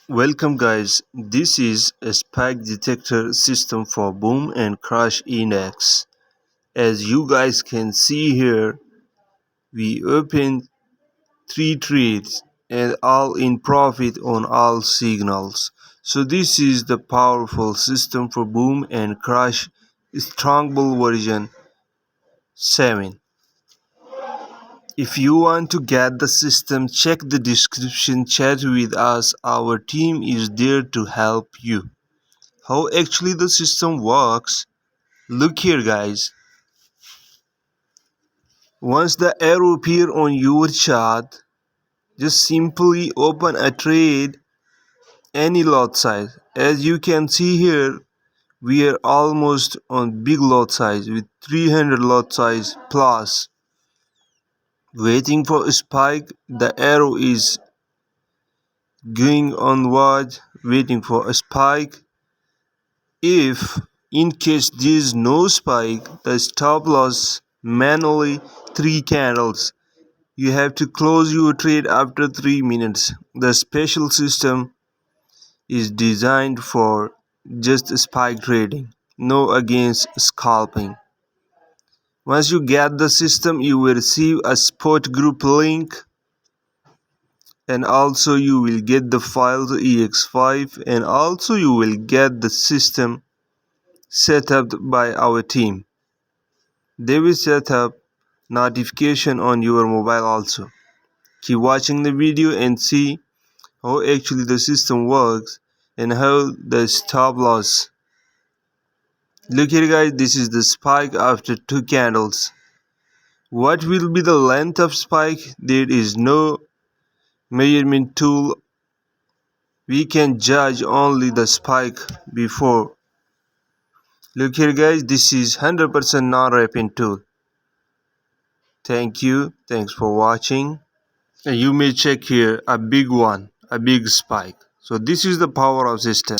Welcome guys, this is a spike detector system for boom and crash index. As you guys can see here, we opened 3 trades and all in profit on all signals. So this is the powerful system for boom and crash Strongbull version 7. If you want to get the system, check the description, chat with us, our team is there to help you. How actually the system works? Look here guys, once the arrow appear on your chart, just simply open a trade any lot size. As you can see here, we are almost on big lot size with 300 lot size plus. Waiting for a spike, the arrow is going onward, waiting for a spike. If in case there is no spike, the stop loss manually 3 candles. You have to close your trade after 3 minutes. The special system is designed for just spike trading, no against scalping. Once you get the system, you will receive a spot group link, and also you will get the file to ex5, and also you will get the system set up by our team. They will set up notification on your mobile also. Keep watching the video and see how actually the system works and how the stop loss. Look here guys, this is the spike after 2 candles. What will be the length of spike? There is no measurement tool. We can judge only the spike before. Look here guys, this is 100% non-wrapping tool. Thank you, thanks for watching. And you may check here a big one, a big spike. So this is the power of system.